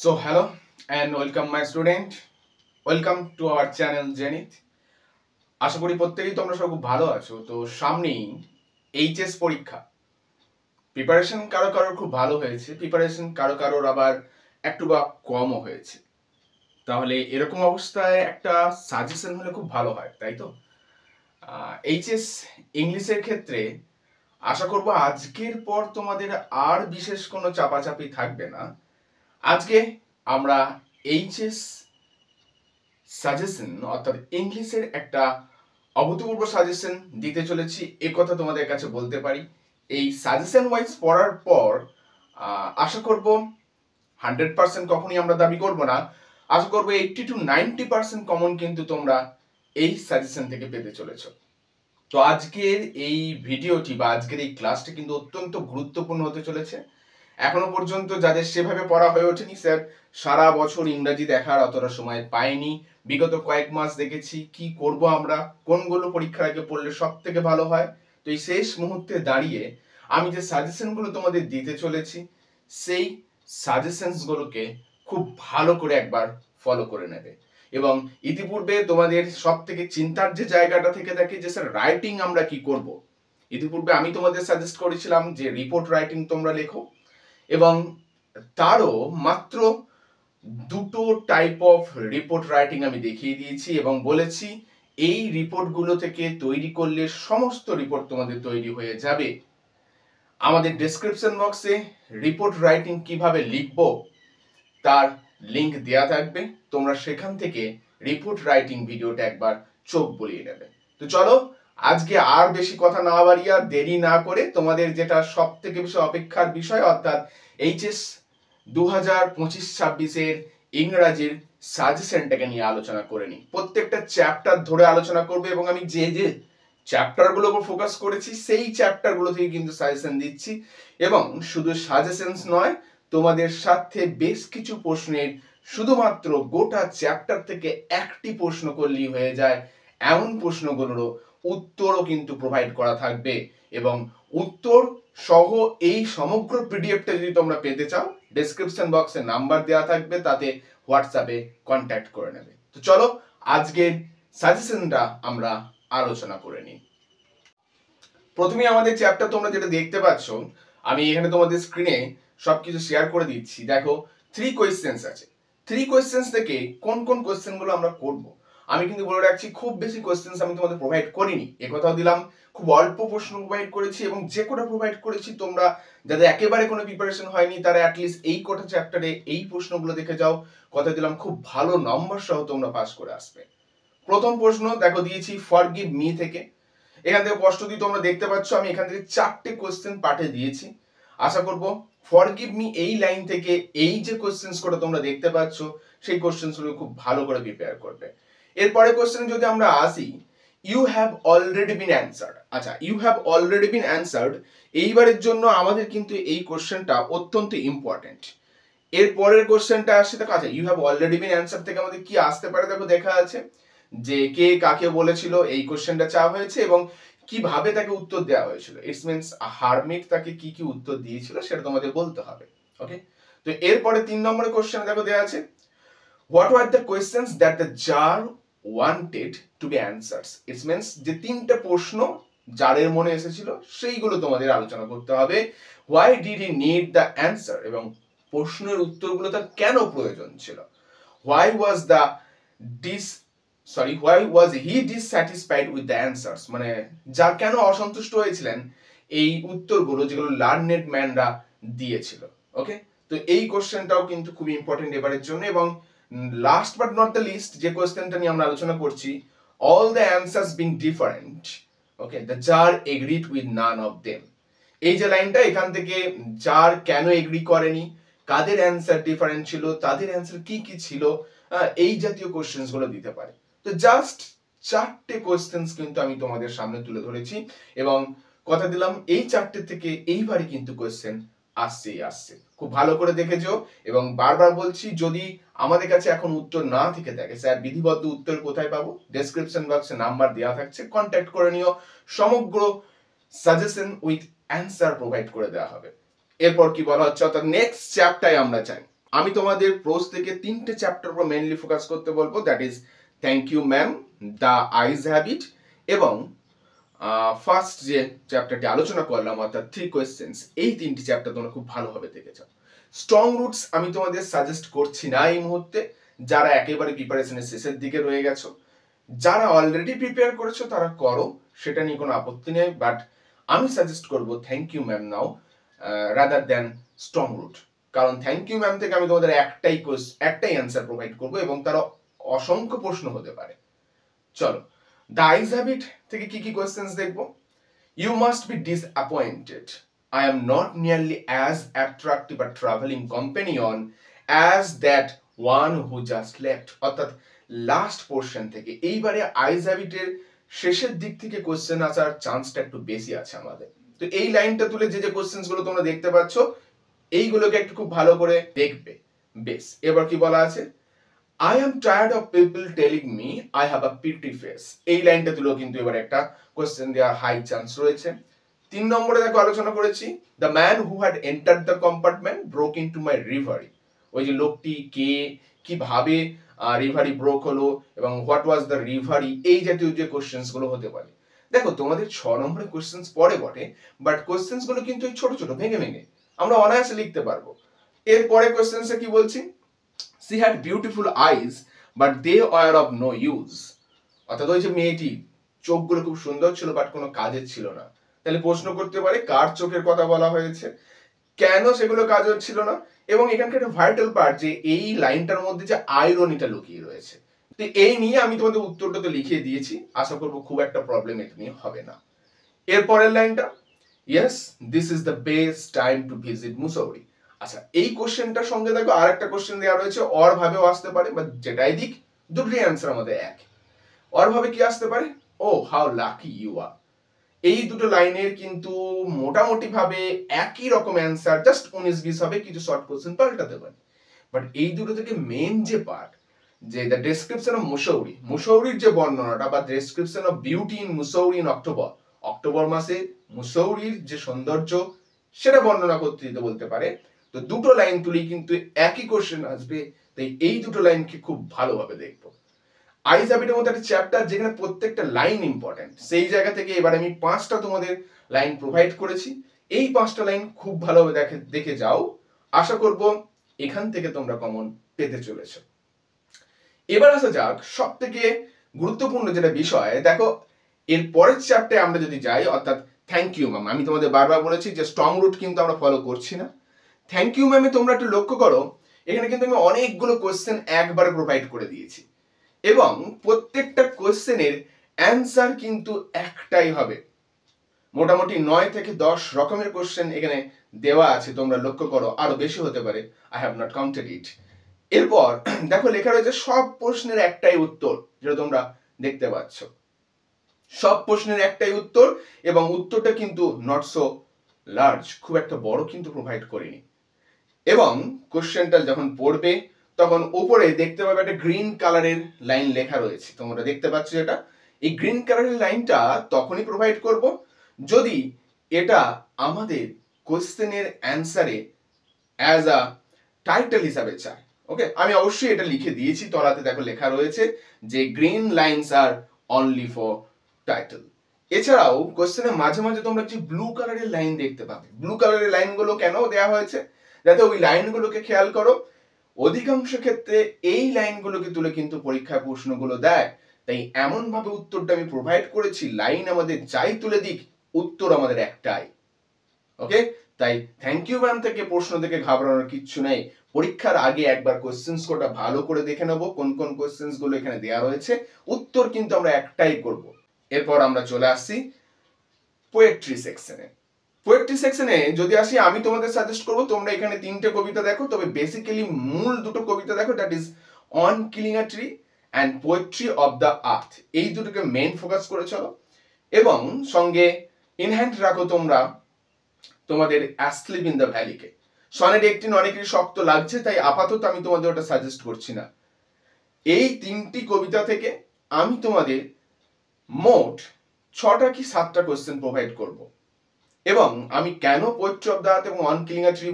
So hello and welcome my student. Welcome to our channel Zenith. আশা করি প্রত্যেকেই তোমরা সব খুব ভালো আছো। তো সামনেই এইচএস পরীক্ষা। প্রিপারেশন কারো কারোর খুব ভালো হয়েছে, প্রিপারেশন কারো কারোর আবার একটু বা কমও হয়েছে। তাহলে এরকম অবস্থায় একটা সাজেশন হলে খুব ভালো হয়, তাই তো? এইচএস ইংলিশের ক্ষেত্রে আশা করব আজকের পর তোমাদের আর বিশেষ কোনো চাপাচাপি থাকবে না। আজকে আমরা এইচএস সাজেশন অর্থাৎ ইংলিশের একটা অভূতপূর্ব সাজেশন দিতে চলেছি, এ কথা তোমাদের কাছে বলতে পারি। এই সাজেশন ওয়াইজ পড়ার পর আশা করব 100% কখনই আমরা দাবি করব না, আশা করব 80 to 90% কমন কিন্তু তোমরা এই সাজেশন থেকে পেতে চলেছো। তো আজকের এই ভিডিওটি বা আজকের এই ক্লাসটি কিন্তু অত্যন্ত গুরুত্বপূর্ণ হতে চলেছে। এখনো পর্যন্ত যাদের সেভাবে পড়া হয়ে ওঠেনি, স্যার সারা বছর ইংরাজি দেখার অতটা সময় পাইনি, বিগত কয়েক মাস দেখেছি কি করব আমরা, কোনগুলো পরীক্ষার আগে পড়লে সব থেকে ভালো হয়। তো এই শেষ মুহূর্তে দাঁড়িয়ে আমি যে সাজেশনগুলো তোমাদের দিতে চলেছি সেই সাজেশনসগুলোকে খুব ভালো করে একবার ফলো করে নেবে। এবং ইতিপূর্বে তোমাদের সব থেকে চিন্তার যে জায়গাটা থেকে থাকে যে স্যার রাইটিং আমরা কি করব, ইতিপূর্বে আমি তোমাদের সাজেস্ট করেছিলাম যে রিপোর্ট রাইটিং তোমরা লেখো, এবং তারও মাত্র দুটো টাইপ অফ রিপোর্ট রাইটিং আমি দেখিয়ে দিয়েছি এবং বলেছি এই রিপোর্টগুলো থেকে তৈরি করলে সমস্ত রিপোর্ট তোমাদের তৈরি হয়ে যাবে। আমাদের ডেসক্রিপশন বক্সে রিপোর্ট রাইটিং কিভাবে লিখবো তার লিংক দেওয়া থাকবে, তোমরা সেখান থেকে রিপোর্ট রাইটিং ভিডিওটা একবার চোখ বুলিয়ে নেবে। তো চলো আজকে আর বেশি কথা না বাড়িয়ে দেরি না করে তোমাদের যেটা সব থেকে বেশি অপেক্ষার বিষয় অর্থাৎ এইচএস 2025-26 ইংরাজির সাজেশনটাকে নিয়ে আলোচনা করে নিই। প্রত্যেকটা চ্যাপ্টার ধরে আলোচনা করবে এবং আমি যে যে চ্যাপ্টারগুলোর উপর ফোকাস করেছি সেই চ্যাপ্টারগুলো থেকে কিন্তু সাজেশন দিচ্ছি। এবং শুধু সাজেশনস নয়, তোমাদের সাথে বেশ কিছু প্রশ্নের শুধুমাত্র গোটা চ্যাপ্টার থেকে একটি প্রশ্ন করলেই হয়ে যায় এমন প্রশ্নগুলোরও উত্তরও কিন্তু প্রোভাইড করা থাকবে। এবং উত্তর সহ এই সমগ্র পিডিএফটা যদি তোমরা পেতে চাও, ডেসক্রিপশন বক্সে নাম্বার দেওয়া থাকবে, তাতে হোয়াটসঅ্যাপে কন্ট্যাক্ট করে নেবে। তো চলো আজকের সাজেশনটা আমরা আলোচনা করে নিই। প্রথমে আমাদের চ্যাপ্টার তোমরা যেটা দেখতে পাচ্ছ, আমি এখানে তোমাদের স্ক্রিনে সবকিছু শেয়ার করে দিচ্ছি। দেখো 3 কোয়েশ্চেন্স আছে। 3 কোয়েশ্চেন্স থেকে কোন কোন কোয়েশ্চেনগুলো আমরা করব, আমি কিন্তু বলে রাখছি খুব বেশি কোয়েশ্চেন্স আমি তোমাদের প্রোভাইড করিনি, একথাও দিলাম। খুব অল্প প্রশ্ন প্রোভাইড করেছি এবং যে কোটা প্রোভাইড করেছি তোমরা যাদের একেবারে কোনো প্রিপারেশন হয়নি তারা অ্যাটলিস্ট এই কোটা চ্যাপ্টারে এই প্রশ্নগুলো দেখে যাও, কথা দিলাম খুব ভালো নম্বর সহ তোমরা পাস করে আসবে। প্রথম প্রশ্ন দেখো দিয়েছি ফরগিভ মি থেকে। এখান থেকে স্পষ্ট দিয়ে তোমরা দেখতে পাচ্ছ আমি এখান থেকে 4টে কোয়েশ্চেন পাঠে দিয়েছি। আশা করব ফরগিভ মি এই লাইন থেকে এই যে কোয়েশ্চেন্স করে তোমরা দেখতে পাচ্ছ সেই কোয়েশ্চেন্সগুলো খুব ভালো করে প্রিপেয়ার করবে। এরপরে কোয়েশ্চেন যদি আমরা আসি, you have already been answered. আচ্ছা, you have already been answered এইবারের জন্য আমাদের কিন্তু এই কোয়েশ্চেনটা অত্যন্ত ইম্পর্টেন্ট। এর পরের কোয়েশ্চেনটা আসছে, দেখো আচ্ছা you have already been answered থেকে আমাদের কি আসতে পারে, দেখো দেখা আছে যে কে কাকে বলেছিল, এই কোশ্চেনটা চাওয়া হয়েছে এবং কিভাবে তাকে উত্তর দেওয়া হয়েছিল। ইটস মিন্স হারমিট তাকে কি কি উত্তর দিয়েছিল সেটা তোমাদের বলতে হবে। ওকে, তো এরপরে 3 নম্বরের কোশ্চেন দেখো দেওয়া আছে, what were the questions that the czar wanted to be answers. It's means যে 3টে প্রশ্ন জারের মনে এসেছিল সেইগুলো তোমাদের আলোচনা করতে হবে। Why did he need the answer, এবং প্রশ্নের উত্তরগুলো তার কেন প্রয়োজন ছিল। Why was he dissatisfied with the answers, মানে যার কেন অসন্তুষ্ট হয়েছিলেন এই উত্তরগুলো যেগুলো লার্নেড ম্যানরা দিয়েছিল। ওকে, তো এই কোশ্চেনটাও কিন্তু খুব ইম্পর্টেন্ট এবারের জন্য। এবং last but not the least যে কোশ্চেনটা নিয়ে আমরা আলোচনা করছি, all the answers being different, okay, the czar agreed with none of them. এই যে লাইনটা, এখান থেকে জার কেন এগ্রি করেনি, কাদের অ্যানসার ডিফারেন্ট ছিল, তাদের অ্যানসার কি কি ছিল, এই জাতীয় কোশ্চেন্স গুলো দিতে পারে। তো জাস্ট 4টে কোশ্চেন্স কিন্তু আমি তোমাদের সামনে তুলে ধরেছি এবং কথা দিলাম এই 4টে থেকে এইবারে কিন্তু কোশ্চেন আসছে। খুব ভালো করে দেখেছো এবং বারবার বলছি যদি আমাদের কাছে এখন উত্তর না থেকে থাকে, স্যার বিধিবদ্ধ উত্তর কোথায় পাবো, ডেসক্রিপশন বক্সে নাম্বার দেওয়া থাকছে, কন্ট্যাক্ট করে নিও, সমগ্র সাজেশন উইথ অ্যানসার প্রোভাইড করে দেওয়া হবে। এরপর কি বলা হচ্ছে, অর্থাৎ নেক্সট চ্যাপ্টারে আমরা চাই আমি তোমাদের প্রোজ থেকে 3টে চ্যাপ্টার উপর মেইনলি ফোকাস করতে বলবো, that is thank you ma'am, the eyes habit এবং ফার্স্ট যে চ্যাপ্টারটি আলোচনা করলাম অর্থাৎ 3 কোয়েশ্চেন্স, এই 3টি চ্যাপ্টার তোমরা খুব ভালোভাবে দেখে যাও। স্ট্রং রুটস আমি তোমাদের সাজেস্ট করছি না এই মুহূর্তে, যারা একেবারে প্রিপারেশনের শেষের দিকে রয়ে গেছো। যারা অলরেডি প্রিপেয়ার করেছো তারা করো, সেটা নিয়ে কোনো আপত্তি নেই, বাট আমি সাজেস্ট করবো thank you ma'am now rather than strong root. কারণ থ্যাংক ইউ ম্যাম থেকে আমি তোমাদের একটাই অ্যান্সার প্রোভাইড করবো এবং তারা অসংখ্য প্রশ্ন হতে পারে। চলো, দ্য আইজ হ্যাবিট থেকে কি কি কোয়েশ্চেন্স দেখবো। You must be disappointed, I am not nearly as attractive a traveling companion as that one who just left। অর্থাৎ লাস্ট পোর্শন থেকে এইবারে আইজ হ্যাবিটের শেষের দিক থেকে কোশ্চেন আসার চান্সটা একটু বেশি আছে আমাদের। তো এই লাইনটা তুলে যে কোশ্চেন্স গুলো তোমরা দেখতে পাচ্ছ এইগুলোকে একটু খুব ভালো করে দেখবে। বেশ, এবার কি বলা আছে, I am tired of people telling me I have a pretty face। এই লাইনটা তুলেও কিন্তু এবার একটা কোশ্চেন দেওয়ার হাই চান্স রয়েছে। 3 নম্বরে দেখো আলোচনা করেছি, the man who had entered the compartment broke into my reverie. ওই যে লোকটি কে, কিভাবে রিভারি ব্রোক হলো এবং হোয়াট ওয়াজ দ্য রিভারি, এই জাতীয় যে কোশ্চেন্স গুলো হতে পারে। দেখো তোমাদের 6 নম্বরের কোশ্চেন্স পরে বটে, বাট কোশ্চেন্স গুলো কিন্তু ছোট ছোট ভেঙে ভেঙে আমরা অনায়াসে লিখতে পারবো। এরপরে কোশ্চেন্সে কি বলছি, she had beautiful eyes but they were of no use। অর্থাৎ ওই যে মেয়েটি চোখগুলো খুব সুন্দর ছিল বাট কোনো কাজের ছিল না। তাহলে প্রশ্ন করতে পারে কার চোখের কথা বলা হয়েছে, কেন সেগুলো কাজের ছিল না, এবং এখানকার একটা ভাইটাল পার্ট যে এই লাইনটার মধ্যে যে আইরনিটা লুকিয়ে রয়েছে। তো এই নিয়ে আমি তোমাদের উত্তরটা তো লিখিয়ে দিয়েছি, আশা করবো খুব একটা প্রবলেম এটা নিয়ে হবে না। এরপরের লাইনটা, yes this is the best time to visit Mussoorie. আচ্ছা, এই কোশ্চেনটার সঙ্গে দেখো আর একটা কোশ্চেন দেওয়া রয়েছে, অর ভাবেও আসতে পারে, বা যেটাই দিক দুটোই অ্যান্সার আমাদের এক। অর ভাবে কি আসতে পারে, ও হাউ লাকি ইউ আর। এই দুটো লাইনের কিন্তু মোটামুটি ভাবে একই রকম অ্যান্সার, জাস্ট 19-20 হবে, কিছু শর্ট কোশ্চেন পাল্টাতে পারে। বাট এই দুটো থেকে মেন যে পার্ট, যে দ্য ডেসক্রিপশন অফ মুসৌরি, মুসৌরির যে বর্ণনাটা বা description of beauty in Mussoorie in October, October মাসে মুসৌরির যে সৌন্দর্য সেটা বর্ণনা করতে দিতে বলতে পারে। তো দুটো লাইন তুলেই কিন্তু একই কোশ্চেন আসবে, তাই এই দুটো লাইনকে খুব ভালোভাবে দেখবো। আইজ হ্যাবিটের মধ্যে একটা চ্যাপ্টার যেখানে প্রত্যেকটা লাইন ইম্পর্টেন্ট, সেই জায়গা থেকে এবার আমি 5টা তোমাদের লাইন প্রোভাইড করেছি। এই 5টা লাইন খুব ভালোভাবে দেখে যাও, আশা করব এখান থেকে তোমরা কমন পেতে চলেছো। এবার আসা যাক সব থেকে গুরুত্বপূর্ণ যেটা বিষয়, দেখো এর পরের চ্যাপ্টারে আমরা যদি যাই, অর্থাৎ থ্যাংক ইউ ম্যাম। আমি তোমাদের বারবার বলেছি যে স্ট্রং রুট কিন্তু আমরা ফলো করছি না। থ্যাংক ইউ ম্যামে তোমরা একটু লক্ষ্য করো, এখানে কিন্তু আমি অনেকগুলো কোশ্চেন একবারে প্রোভাইড করে দিয়েছি এবং প্রত্যেকটা কোশ্চেনের অ্যান্সার কিন্তু একটাই হবে। মোটামুটি 9 থেকে 10 রকমের কোশ্চেন এখানে দেওয়া আছে, তোমরা লক্ষ্য করো, আরো বেশি হতে পারে, আই হ্যাভ নট কাউন্টেড ইট। এরপর দেখো লেখা রয়েছে সব প্রশ্নের একটাই উত্তর, যেটা তোমরা দেখতে পাচ্ছ, সব প্রশ্নের একটাই উত্তর এবং উত্তরটা কিন্তু নট সো লার্জ, খুব একটা বড় কিন্তু প্রোভাইড করিনি। এবং কোশ্চেনটা যখন পড়বে তখন উপরে দেখতে পাবে একটা গ্রিন কালারের লাইন লেখা রয়েছে, তোমরা দেখতে পাচ্ছ এটা। এই গ্রিন কালারের লাইনটা তখনই প্রোভাইড করব যদি এটা আমাদের কোশ্চেনের অ্যান্সারে অ্যাজ আ টাইটেল হিসাবে চায়। ওকে, আমি অবশ্যই এটা লিখে দিয়েছি, তলাতে দেখো লেখা রয়েছে যে green lines R only for title. এছাড়াও কোশ্চেনের মাঝে মাঝে তোমরা যে ব্লু কালারের লাইন দেখতে পাবে, ব্লু কালারের লাইনগুলো কেন দেওয়া হয়েছে, যাতে ওই লাইনগুলোকে খেয়াল করো। অধিকাংশ ক্ষেত্রে এই লাইনগুলোকে তুলে কিন্তু পরীক্ষায় প্রশ্নগুলো দেয়, তাই এমন ভাবে উত্তরটা আমি প্রোভাইড করেছি, লাইন আমাদের যাই তুলে দিক উত্তর আমাদের একটাই। ওকে, তাই থ্যাংক ইউ ম্যাম থেকে প্রশ্ন থেকে ঘাবড়ানোর কিচ্ছু নেই। পরীক্ষার আগে একবার কোশ্চেন্স কোটা ভালো করে দেখে নেবো কোন কোন কোশ্চেন্স গুলো এখানে দেওয়া রয়েছে, উত্তর কিন্তু আমরা একটাই করব। এরপর আমরা চলে আসছি পোয়েট্রি সেকশনে। পোয়েট্রি সেকশনে যদি আসি, আমি তোমাদের সাজেস্ট করবো তোমরা এখানে 3টে কবিতা দেখো, তবে বেসিক্যালি মূল 2টো কবিতা দেখো, that is on killing a tree and poetry of the আর্থ। এই দুটোকে মেইন ফোকাস করে চলো এবং সঙ্গে ইন হ্যান্ড রাখো তোমরা তোমাদের অ্যাসলিপ ইন দ্য ভ্যালিকে। সনেট 18 অনেকেরই শক্ত লাগছে, তাই আপাতত আমি তোমাদের ওটা সাজেস্ট করছি না। এই 3টি কবিতা থেকে আমি তোমাদের মোট 6টা কি 7টা কোশ্চেন প্রোভাইড করব এবং আমি কেন পোয়েট্রি অফ দ্য আর্থ এবং অন কিলিং আ ট্রি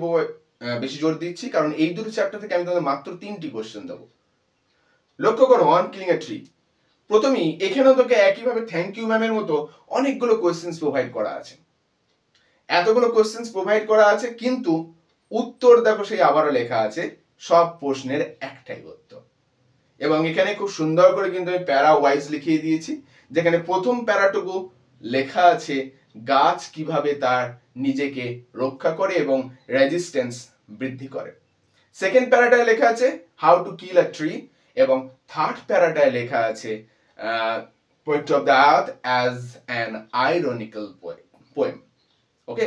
বেশি জোর দিচ্ছি, কারণ এই দুটো চ্যাপ্টার থেকে আমি তোমাদের মাত্র 3টি কোশ্চেন দেবো। লক্ষ্য করো অন কিলিং এ ট্রি, প্রথমেই এখানেও তোকে একইভাবে থ্যাংক ইউ ম্যামের মতো অনেকগুলো কোশ্চেন্স প্রোভাইড করা আছে। এতগুলো কোশ্চেন্স প্রোভাইড করা আছে, কিন্তু উত্তর দেখো সেই আবারও লেখা আছে সব প্রশ্নের একটাই উত্তর। এবং এখানে খুব সুন্দর করে কিন্তু আমি প্যারা ওয়াইজ লিখিয়ে দিয়েছি, যেখানে প্রথম প্যারাটুকু লেখা আছে গাছ কিভাবে তার নিজেকে রক্ষা করে এবং রেজিস্ট্যান্স বৃদ্ধি করে। সেকেন্ড প্যারাটায় লেখা আছে how to kill a tree, এবং থার্ড প্যারাটায় লেখা আছে poetry of the earth as an ironical poem. Okay,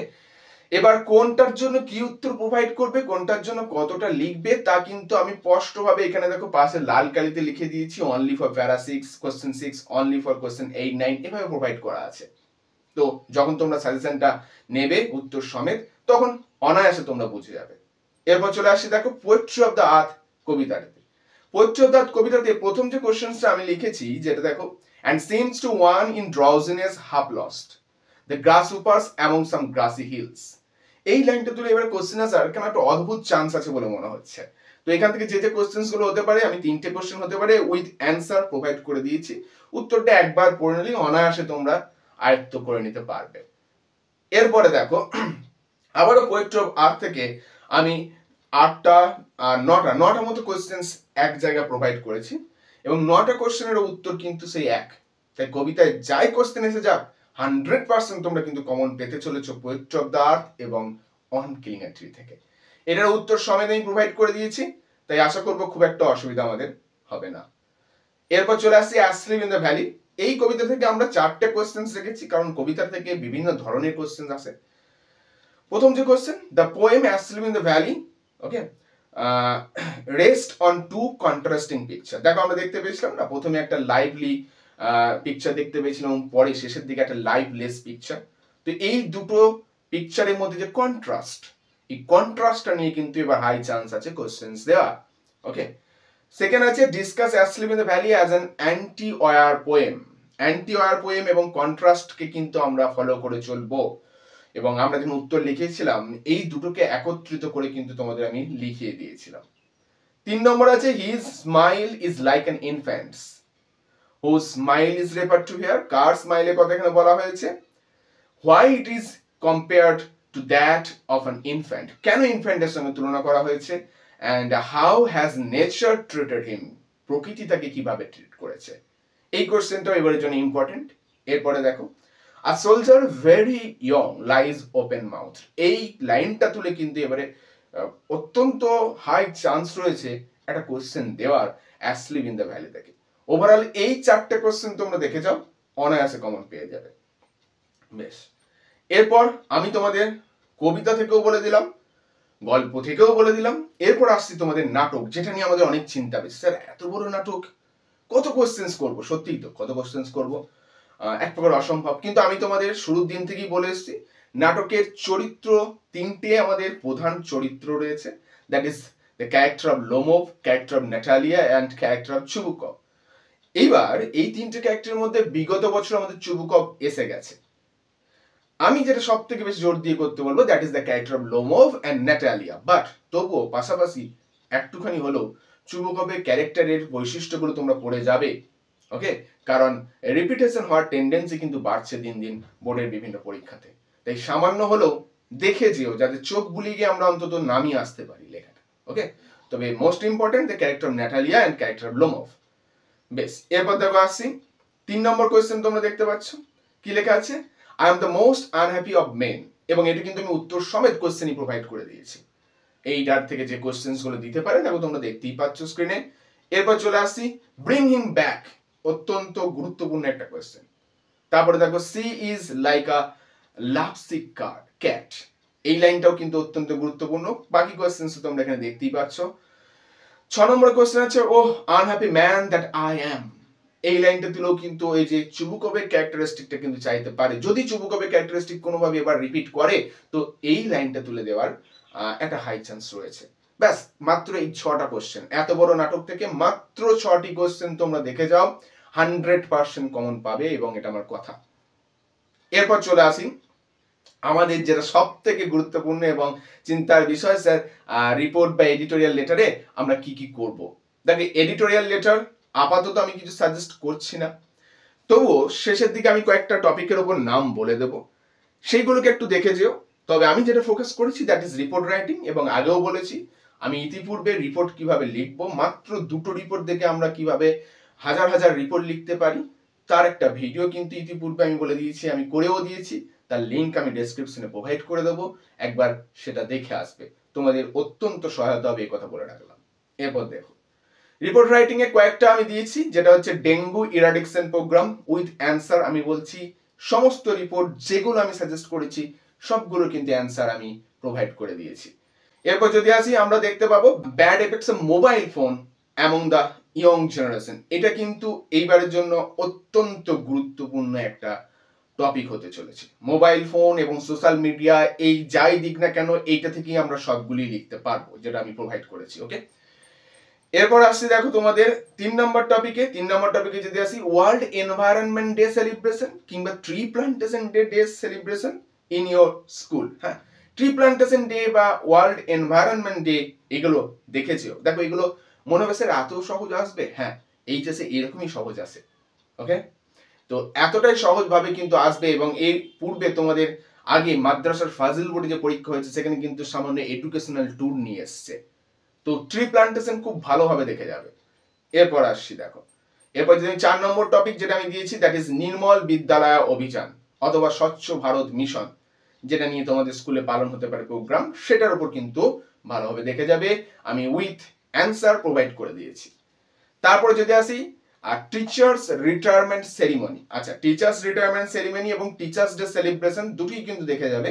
এবার কোনটার জন্য কি উত্তর প্রোভাইড করবে, কোনটার জন্য কতটা লিখবে, তা কিন্তু আমি স্পষ্টভাবে এখানে দেখো পাশে লাল কালিতে লিখে দিয়েছি। অনলি ফর প্যারা 6 কোশ্চেন 6, অনলি ফর কোশ্চেন 8 9 এভাবে প্রোভাইড করা আছে। তো যখন তোমরা সাজেশনটা নেবে উত্তর সমেত, তখন অনায়াসে তোমরা বুঝে যাবে। এরপর চলে আসি দেখো পোয়েট্রি অফ দ্য আর্থ কবিতাটাতে। পোয়েট্রি অফ দ্য আর্থ কবিতাতে প্রথম যে কোশ্চেনটা আমি লিখেছি, যেটা দেখো, and seems to one in drowsiness half lost the grasshoppers among some grassy hills। এই লাইনটা তুলে এবারে কোশ্চেন আসার কেন একটা অদ্ভুত চান্স আছে বলে মনে হচ্ছে। তো এখান থেকে যে যে কোশ্চেন্স গুলো হতে পারে, আমি 3টে কোশ্চেন হতে পারে উইথ অ্যান্সার প্রোভাইড করে দিয়েছি। উত্তরটা একবার পড়ে নিলে অনায়াসে তোমরা আয়ত্ত করে নিতে পারবে। এরপরে দেখো আবারও পোয়েট্রি অফ আর্থ থেকে আমি 9টা মতো কোশ্চেন্স এক জায়গায় প্রোভাইড করেছি, এবং 9টা কোশ্চেনের উত্তর কিন্তু সেই এক। তাই কবিতায় যাই কোশ্চেন এসে যাক 100% তোমরা কিন্তু কমন পেতে চলেছো পোয়েট্রি অফ দ্য আর্থ এবং অন কিলিং এ ট্রি থেকে। এটার উত্তর সমেত আমি প্রোভাইড করে দিয়েছি, তাই আশা করবো খুব একটা অসুবিধা আমাদের হবে না। এরপর চলে আসছি অ্যাসলিভ ইন দ্য ভ্যালি। এই কবিতা থেকে আমরা 4টে কোশ্চেন্স রেখেছি, কারণ কবিতা থেকে বিভিন্ন ধরনের কোশ্চেন আসে। প্রথম যে question, the poem asleep in the valley, okay, rest on two contrasting picture. দেখো আমরা দেখতে পেয়েছিলাম না, প্রথমে একটা লাইভলি পিকচার দেখতে পেয়েছিলাম, পরে শেষের দিকে একটা লাইভলেস পিকচার। তো এই দুটো পিকচারের মধ্যে যে কন্ট্রাস্ট, এই কন্ট্রাস্টটা নিয়ে কিন্তু এবার হাই চান্স আছে কোশ্চেন্স দেওয়া। ওকে, সেকেন্ড আছে discuss asleep in the valley as an anti war poem. Anti war poem এবং কন্ট্রাস্টকে কিন্তু আমরা ফলো করে চলবো, এবং আমরা যখন উত্তর লিখেছিলাম এই দুটোকে একত্রিত করে কিন্তু তোমাদের আমি লিখিয়ে দিয়েছিলাম। 3 নম্বর আছে his smile is like an infant's, whose smile is referred to here. কার স্মাইলের কথা এখানে বলা হয়েছে, why it is compared to that of an infant, কেন ইনফ্যান্টের সঙ্গে তুলনা করা হয়েছে, and how has nature treated him, প্রকৃতি তাকে কিভাবে ট্রিট করেছে। এই কোশ্চেনটাও এবারের জন্য ইম্পর্টেন্ট। এরপরে দেখো a soldier very young lies open mouth. এই লাইনটা তুলে কিন্তু এবারে অত্যন্ত হাই চান্স রয়েছে একটা কোশ্চেন দেওয়ার অ্যাসলিভ ইন দ্য ভ্যালি থেকে। ওভারঅল এই 4টে কোশ্চেন তোমরা দেখে যাও, অনায়াসে কমন পেয়ে যাবে। বেশ, এরপর আমি তোমাদের কবিতা থেকেও বলে দিলাম, গল্প থেকেও বলে দিলাম। এরপর আসছি তোমাদের নাটক, যেটা নিয়ে আমাদের অনেক চিন্তা বেশি। স্যার এত বড় নাটক কত কোশ্চেন্স করবো, সত্যিই তো কত কোশ্চেন্স করবো, এক প্রকার অসম্ভব। কিন্তু আমি তোমাদের শুরুর দিন থেকেই বলে এসেছি নাটকের চরিত্র 3টে আমাদের প্রধান চরিত্র রয়েছে, that is the character of Lomov, character of Natalya and character of Chubukov. এইবার এই 3টে ক্যারেক্টারের মধ্যে বিগত বছর আমাদের চুবুকভ এসে গেছে। আমি যেটা সব থেকে বেশি জোর দিয়ে করতে বলবো that is the character of Lomov and Natalya, but তবুও পাশাপাশি একটুখানি হলেও চুবুকভের ক্যারেক্টারের বৈশিষ্ট্যগুলো তোমরা পড়ে যাবে। ওকে, কারণ রিপিটেশন হওয়ার টেন্ডেন্সি কিন্তু বাড়ছে দিন দিন বোর্ডের বিভিন্ন পরীক্ষাতে। তাই সামান্য হলেও দেখে যেও, যাতে চোখ বুলিয়ে গিয়ে আমরা অন্তত নামিয়ে আসতে পারি লেখাটা। ওকে, তবে most important the character of Natalya and character of Lomov. বেশ, এরপর দেখো আসছি 3 নম্বর কোয়েশ্চেন। তোমরা দেখতে পাচ্ছ কি লেখা আছে, I am the most unhappy of men, এবং এটা কিন্তু আমি উত্তর সমেত কোয়েশ্চেনই প্রোভাইড করে দিয়েছি। এইটার থেকে যে কোয়েশ্চেন্স গুলো দিতে পারে দেখো তোমরা দেখতেই পাচ্ছ স্ক্রিনে। এরপর চলে আসছি ব্রিং হিম ব্যাক, অত্যন্ত গুরুত্বপূর্ণ একটা কোয়েশ্চেন। তারপরে দেখো she is like a lovesick cat, এই লাইনটাও কিন্তু অত্যন্ত গুরুত্বপূর্ণ। বাকি কোয়েশ্চেন্স তোমরা এখানে দেখতেই পাচ্ছ। 6 নম্বর কোয়েশ্চেন আছে oh unhappy man that I am. এই লাইনটা দিলেও কিন্তু এই যে চুবুকভের ক্যারেক্টারিস্টিকটা কিন্তু চাইতে পারে, যদি চুবুকভের ক্যারেক্টারিস্টিক কোনোভাবে এবার রিপিট করে তো এই লাইনটা তুলে দেওয়ার একটা হাই চান্স রয়েছে। ব্যাস, মাত্র এই 6টা কোশ্চেন, এত বড় নাটক থেকে মাত্র 6টি কোশ্চেন তোমরা দেখে যাও, 100% কমন পাবে, এবং এটা আমার কথা। এরপর চলে আসি আমাদের যেটা সব থেকে গুরুত্বপূর্ণ এবং চিন্তার বিষয় স্যার, রিপোর্ট বা এডিটোরিয়াল লেটারে আমরা কি কি করব। দেখো এডিটোরিয়াল লেটার আপাতত আমি কিছু সাজেস্ট করছি না, তবুও শেষের দিকে আমি কয়েকটা টপিকের উপর নাম বলে দেব, সেইগুলোকে একটু দেখে যেও। তবে আমি যেটা ফোকাস করেছি দ্যাট ইজ রিপোর্ট রাইটিং, এবং আগেও বলেছি আমি ইতিপূর্বে রিপোর্ট কিভাবে লিখবো, মাত্র 2টো রিপোর্ট দেখে আমরা কিভাবে হাজার হাজার রিপোর্ট লিখতে পারি তার একটা ভিডিও কিন্তু ইতিপূর্বে আমি বলে দিয়েছি, আমি করেও দিয়েছি, তার লিঙ্ক আমি ডেসক্রিপশনে প্রোভাইড করে দেবো, একবার সেটা দেখে আসবে, তোমাদের অত্যন্ত সহায়তা হবে, এই কথা বলে রাখলাম। এরপর দেখো রিপোর্ট রাইটিং এ কয়েকটা আমি দিয়েছি, যেটা হচ্ছে ডেঙ্গু ইরাডিকশন প্রোগ্রাম উইথ অ্যান্সার। আমি বলছি সমস্ত রিপোর্ট যেগুলো আমি সাজেস্ট করেছি সবগুলো কিন্তু অ্যান্সার আমি প্রোভাইড করে দিয়েছি। এরপর যদি আসি আমরা দেখতে পাবো bad effects of mobile phone among the young generation. এটা কিন্তু এইবারের জন্য অত্যন্ত গুরুত্বপূর্ণ একটা টপিক হতে চলেছে। মোবাইল ফোন এবং সোশ্যাল মিডিয়া এই যাই দিক না কেন এইটা থেকেই আমরা সবগুলি লিখতে পারবো, যেটা আমি প্রোভাইড করেছি। ওকে, এরপর আসছি দেখো তোমাদের 3 নম্বর টপিকে যদি আসি ওয়ার্ল্ড এনভায়রনমেন্ট ডে সেলিব্রেশন কিংবা tree plantation day celebration in your school. হ্যাঁ, ট্রি প্লান্টেশন ডে বা ওয়ার্ল্ড এনভায়রনমেন্ট ডে এগুলো দেখেছো, দেখো এগুলো মনে হবে স্যার এত সহজ আসবে। হ্যাঁ, এইচএসে এরকমই সহজ আসে। ওকে, তো এতটাই সহজভাবে কিন্তু আসবে, এবং এর পূর্বে তোমাদের আগে মাদ্রাসার ফাজিল বোর্ডে যে পরীক্ষা হয়েছে সেখানে কিন্তু সামান্য এডুকেশনাল ট্যুর নিয়ে এসছে, তো ট্রি প্লান্টেশন খুব ভালোভাবে দেখে যাবে। এরপর আসছি দেখো, এরপর যদি 4 নম্বর টপিক যেটা আমি দিয়েছি দ্যাট ইজ নির্মল বিদ্যালয় অভিযান অথবা স্বচ্ছ ভারত মিশন, যেটা নিয়ে তোমাদের স্কুলে পালন হতে পারে প্রোগ্রাম, সেটার উপর কিন্তু ভালোভাবে দেখে যাবে, আমি উইথ অ্যান্সার প্রোভাইড করে দিয়েছি। তারপরে যদি আসি টিচার্স রিটায়ারমেন্ট সেরিমনি। আচ্ছা, টিচার্স রিটায়ারমেন্ট সেরিমনি এবং টিচার্স ডে সেলিব্রেশন দুটোই কিন্তু দেখে যাবে।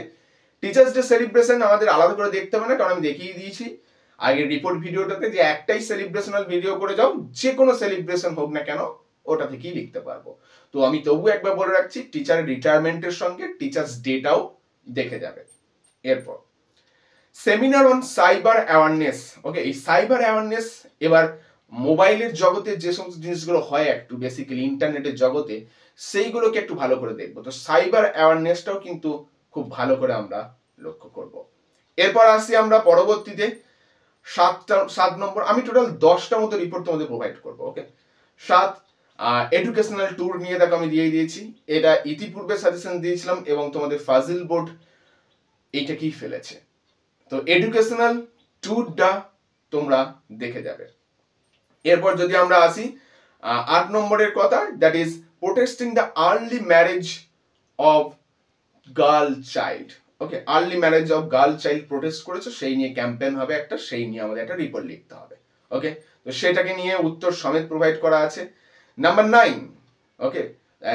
টিচার্স ডে সেলিব্রেশন আমাদের আলাদা করে দেখতে হবে না, কারণ আমি দেখিয়ে দিয়েছি আগের রিপোর্ট ভিডিওটাতে যে একটাই সেলিব্রেশনাল ভিডিও করে যাও, যে কোনো সেলিব্রেশন হোক না কেন ওটা থেকেই লিখতে পারবো। তো আমি তবু একবার বলে রাখছি টিচার রিটায়ারমেন্টের সঙ্গে টিচার্স ডেটাও দেখে যাবে। এরপর সেমিনার অন সাইবার অ্যাওয়ারনেস। ওকে, এই সাইবার অ্যাওয়ারনেস এবার মোবাইলের জগতে যে সমস্ত জিনিসগুলো হয় একটু বেসিক্যালি ইন্টারনেটের জগতে, সেইগুলোকে একটু ভালো করে দেখবো। তো সাইবার অ্যাওয়ারনেসটাও কিন্তু খুব ভালো করে আমরা লক্ষ্য করব। এরপর আসছি আমরা পরবর্তীতে 7 নম্বর, আমি টোটাল 10টা মতো রিপোর্ট তোমাদের প্রোভাইড করবো। ওকে, 7 এডুকেশনাল ট্যুর নিয়ে দেখো আমি দিয়ে দিয়েছি, এটা ইতিপূর্বে সাজেশন দিয়েছিলাম এবং তোমাদের ফাজিল বোর্ড এইটাকেই ফেলেছে। তো এডুকেশনাল ট্যুরটা তোমরা দেখে যাবে। এরপর যদি আমরা আসি 8 নম্বরের কথা that is protesting the early marriage of girl child. Okay, early marriage of girl child protest করেছে, সেই নিয়ে ক্যাম্পেইন হবে একটা, সেই নিয়ে আমাদের একটা রিপোর্ট লিখতে হবে। ওকে, তো সেটাকে নিয়ে উত্তর সমেত প্রোভাইড করা আছে। নাম্বার 9, ওকে,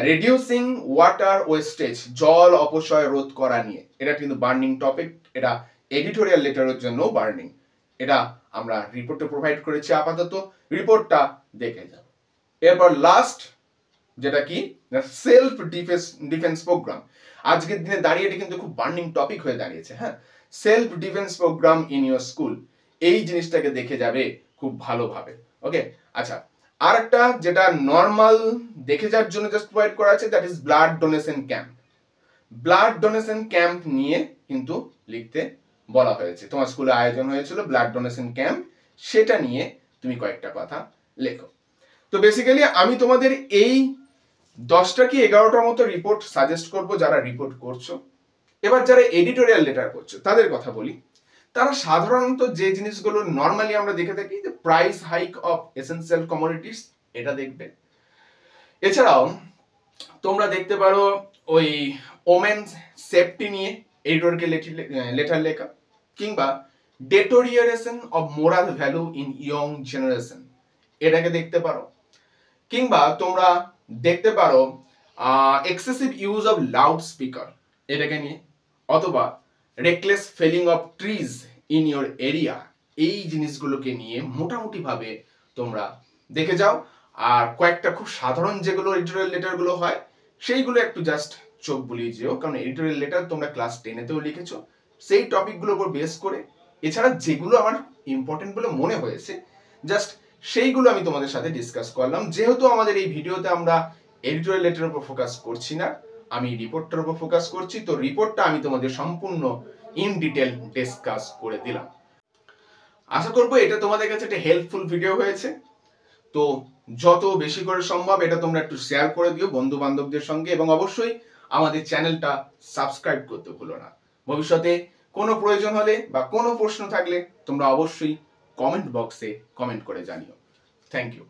রিডিউসিং ওয়াটার ওয়েস্টেজ, জল অপচয় রোধ করা নিয়ে, এটা কিন্তু বার্নিং টপিক, এটা এডিটোরিয়াল লেটারের জন্য বার্নিং, এটা আমরা রিপোর্টে প্রোভাইড করেছি, আপাতত রিপোর্টটা দেখে যাও। এরপর লাস্ট যেটা কি সেলফ ডিফেন্স প্রোগ্রাম, আজকের দিনে দাঁড়িয়ে এটা কিন্তু খুব বার্নিং টপিক হয়ে দাঁড়িয়েছে। হ্যাঁ, self defence programme in your school, এই জিনিসটাকে দেখে যাবে খুব ভালোভাবে। ওকে, আচ্ছা, আর একটা যেটা নর্মাল দেখে যাওয়ার জন্য জাস্ট প্রোভাইড করা আছে that is blood donation camp. Blood donation camp নিয়ে কিন্তু লিখতে বলা হয়েছে, তোমার স্কুলে আয়োজন হয়েছিল ব্লাড ডোনেশন ক্যাম্প, সেটা নিয়ে তুমি কয়েকটা কথা লেখো। তো বেসিক্যালি আমি তোমাদের এই 10টা কি 11টার মতো রিপোর্ট সাজেস্ট করব যারা রিপোর্ট করছো। এবার যারা এডিটোরিয়াল লেটার করছো তাদের কথা বলি, তারা সাধারণত যে জিনিসগুলো নর্মালি আমরা দেখে থাকি যে price hike of essential commodities, এটা দেখবে। এছাড়াও তোমরা দেখতে পারো ওই ওমেন্স সেফটি নিয়ে এডিটোরিয়াল লেটার লেখা, কিংবা ডেটোরিয়েশন of moral value in young generation, এটাকে দেখতে পারো। কিংবা তোমরা দেখতে পারো excessive use of loud speaker, এটাকে নিয়ে, অথবা reckless felling of trees in your area, এই জিনিসগুলোকে নিয়ে মোটামুটি ভাবে তোমরা দেখে যাও। আর কয়েকটা খুব সাধারণ যেগুলো এডিটোরিয়াল লেটারগুলো হয় সেইগুলো একটু জাস্ট চোখ বুলিয়ে যেও, কারণ এডিটোরিয়াল লেটার তোমরা ক্লাস 10-তেও লিখেছো সেই টপিকগুলোর উপর বেস করে। এছাড়া যেগুলো আমার ইম্পর্টেন্ট বলে মনে হয়েছে জাস্ট সেইগুলো আমি তোমাদের সাথে ডিসকাস করলাম। যেহেতু আমাদের এই ভিডিওতে আমরা এডিটোরিয়াল লেটারের উপর ফোকাস করছি না, আমি রিপোর্টটার উপর ফোকাস করছি। তো রিপোর্টটা আমি তোমাদের সম্পূর্ণ ইন ডিটেল ডিসকাস করে দিলাম। আশা করবো এটা তোমাদের কাছে একটা হেল্পফুল ভিডিও হয়েছে। তো যত বেশি করে সম্ভব এটা তোমরা একটু শেয়ার করে দিও বন্ধু বান্ধবদের সঙ্গে, এবং অবশ্যই আমাদের চ্যানেলটা সাবস্ক্রাইব করতে ভুলো না। ভবিষ্যতে কোনো প্রয়োজন হলে বা কোনো প্রশ্ন থাকলে তোমরা অবশ্যই কমেন্ট বক্সে কমেন্ট করে জানিও। Thank you.